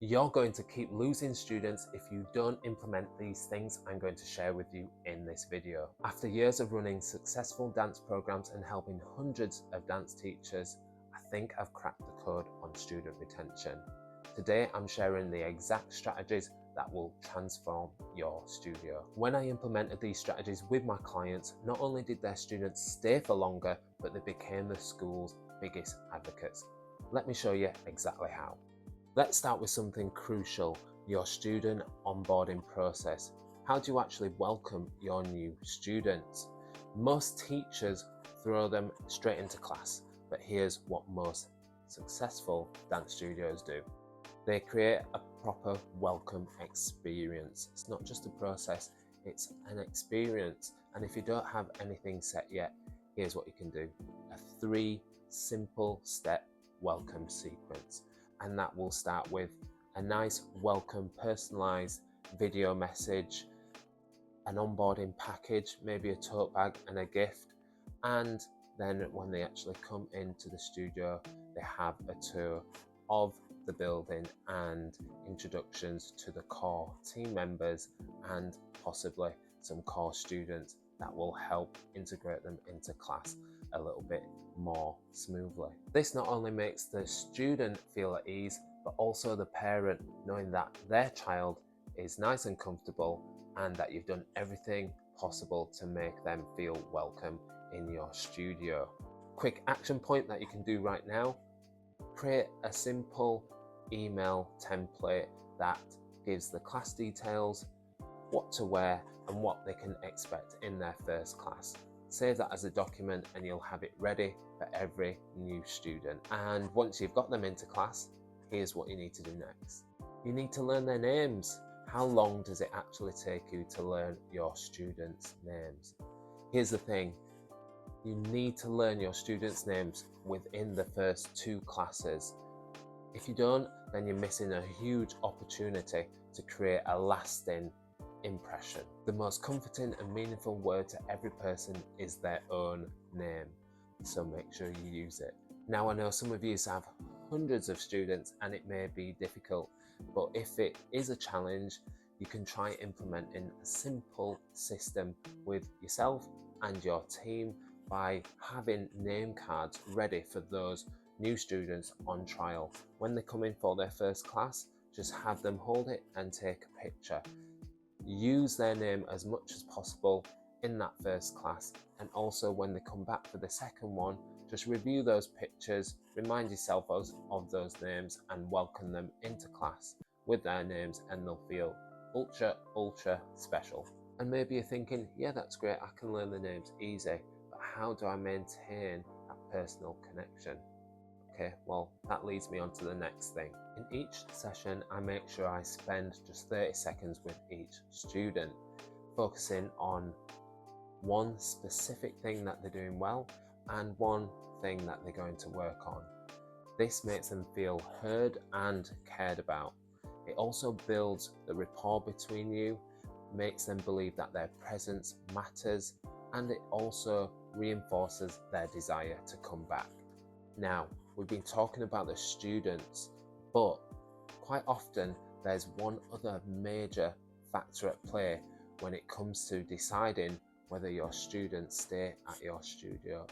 You're going to keep losing students if you don't implement these things I'm going to share with you in this video. After years of running successful dance programs and helping hundreds of dance teachers, I think I've cracked the code on student retention. Today I'm sharing the exact strategies that will transform your studio. When I implemented these strategies with my clients, not only did their students stay for longer, but they became the school's biggest advocates. Let me show you exactly how. Let's start with something crucial, your student onboarding process. How do you actually welcome your new students? Most teachers throw them straight into class, but here's what most successful dance studios do. They create a proper welcome experience. It's not just a process, it's an experience. And if you don't have anything set yet, here's what you can do. A 3 simple step welcome sequence. And that will start with a nice welcome personalized video message, an onboarding package, maybe a tote bag and a gift. And then when they actually come into the studio, they have a tour of the building and introductions to the core team members and possibly some core students that will help integrate them into class a little bit more smoothly. This not only makes the student feel at ease, but also the parent knowing that their child is nice and comfortable and that you've done everything possible to make them feel welcome in your studio. Quick action point that you can do right now: create a simple email template that gives the class details, what to wear and what they can expect in their first class. Save that as a document and you'll have it ready for every new student. And once you've got them into class, here's what you need to do next. You need to learn their names. How long does it actually take you to learn your students' names? Here's the thing. You need to learn your students' names within the first 2 classes. If you don't, then you're missing a huge opportunity to create a lasting impression. The most comforting and meaningful word to every person is their own name, so make sure you use it. Now I know some of you have hundreds of students and it may be difficult, but if it is a challenge, you can try implementing a simple system with yourself and your team by having name cards ready for those new students on trial. When they come in for their first class, just have them hold it and take a picture. Use their name as much as possible in that first class, and also when they come back for the second one, just review those pictures, remind yourself of those names and welcome them into class with their names, and they'll feel ultra special. And maybe you're thinking, yeah, that's great, I can learn the names easy, but how do I maintain that personal connection? Okay, well, that leads me on to the next thing. In each session, I make sure I spend just 30 seconds with each student, focusing on one specific thing that they're doing well and one thing that they're going to work on. This makes them feel heard and cared about. It also builds the rapport between you, makes them believe that their presence matters, and it also reinforces their desire to come back. Now, we've been talking about the students, but quite often there's one other major factor at play when it comes to deciding whether your students stay at your studio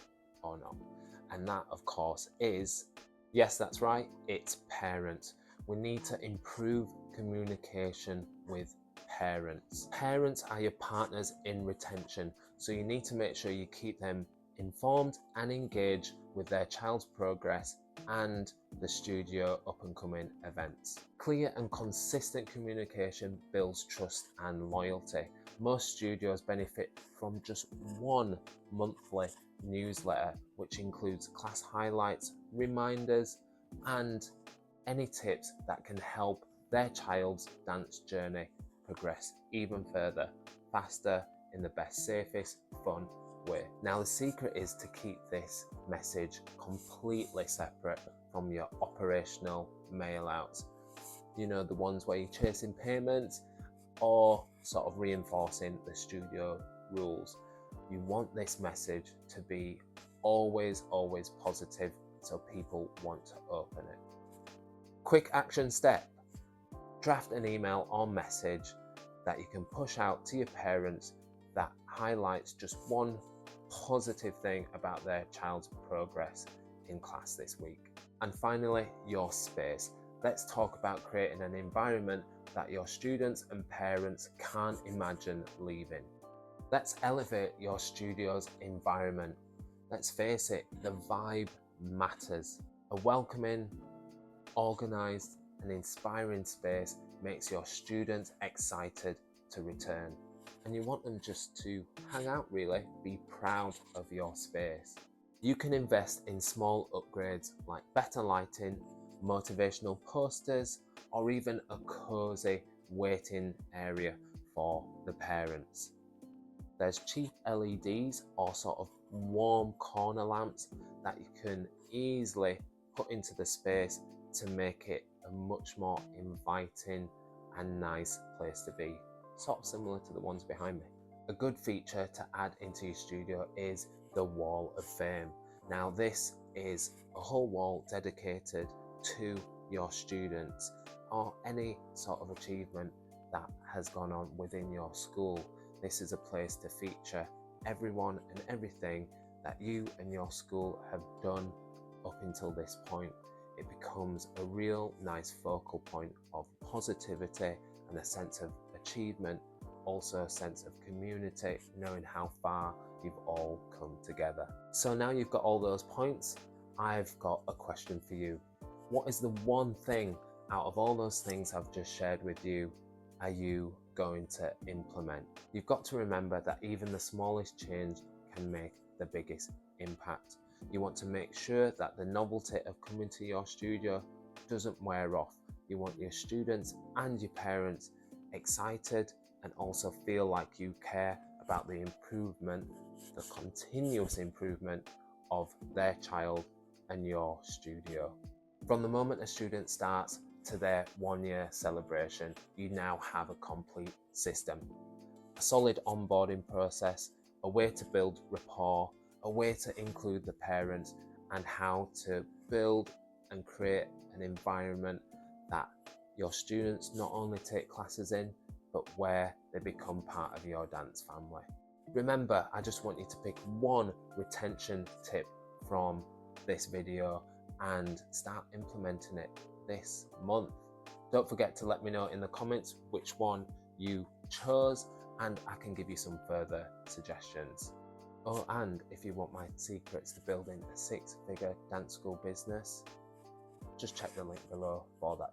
or not. And that, of course, is, yes, that's right, it's parents. We need to improve communication with parents. Parents are your partners in retention, so you need to make sure you keep them informed and engaged with their child's progress and the studio up and coming events. Clear and consistent communication builds trust and loyalty. Most studios benefit from just one monthly newsletter, which includes class highlights, reminders, and any tips that can help their child's dance journey progress even further, faster, in the best, safest, fun way. Now, the secret is to keep this message completely separate from your operational mail outs. You know, the ones where you're chasing payments or sort of reinforcing the studio rules. You want this message to be always positive so people want to open it. Quick action step: Draft an email or message that you can push out to your parents that highlights just one positive thing about their child's progress in class this week. And finally, your space. Let's talk about creating an environment that your students and parents can't imagine leaving. Let's elevate your studio's environment. Let's face it, the vibe matters. A welcoming, organized, and inspiring space makes your students excited to return. And you want them just to hang out really, be proud of your space. You can invest in small upgrades like better lighting, motivational posters, or even a cozy waiting area for the parents. There's cheap LEDs or sort of warm corner lamps that you can easily put into the space to make it a much more inviting and nice place to be, sort of similar to the ones behind me. A good feature to add into your studio is the wall of fame. Now this is a whole wall dedicated to your students or any sort of achievement that has gone on within your school. This is a place to feature everyone and everything that you and your school have done up until this point. It becomes a real nice focal point of positivity and a sense of achievement, also a sense of community, knowing how far you've all come together. So now you've got all those points, I've got a question for you. What is the one thing out of all those things I've just shared with you are you going to implement? You've got to remember that even the smallest change can make the biggest impact. You want to make sure that the novelty of coming to your studio doesn't wear off. You want your students and your parents excited and also feel like you care about the improvement, the continuous improvement of their child and your studio. From the moment a student starts to their 1-year celebration, you now have a complete system. A solid onboarding process, a way to build rapport, a way to include the parents, and how to build and create an environment that your students not only take classes in, but where they become part of your dance family. Remember, I just want you to pick one retention tip from this video and start implementing it this month. Don't forget to let me know in the comments which one you chose, and I can give you some further suggestions. Oh, and if you want my secrets to building a 6-figure dance school business, just check the link below for that.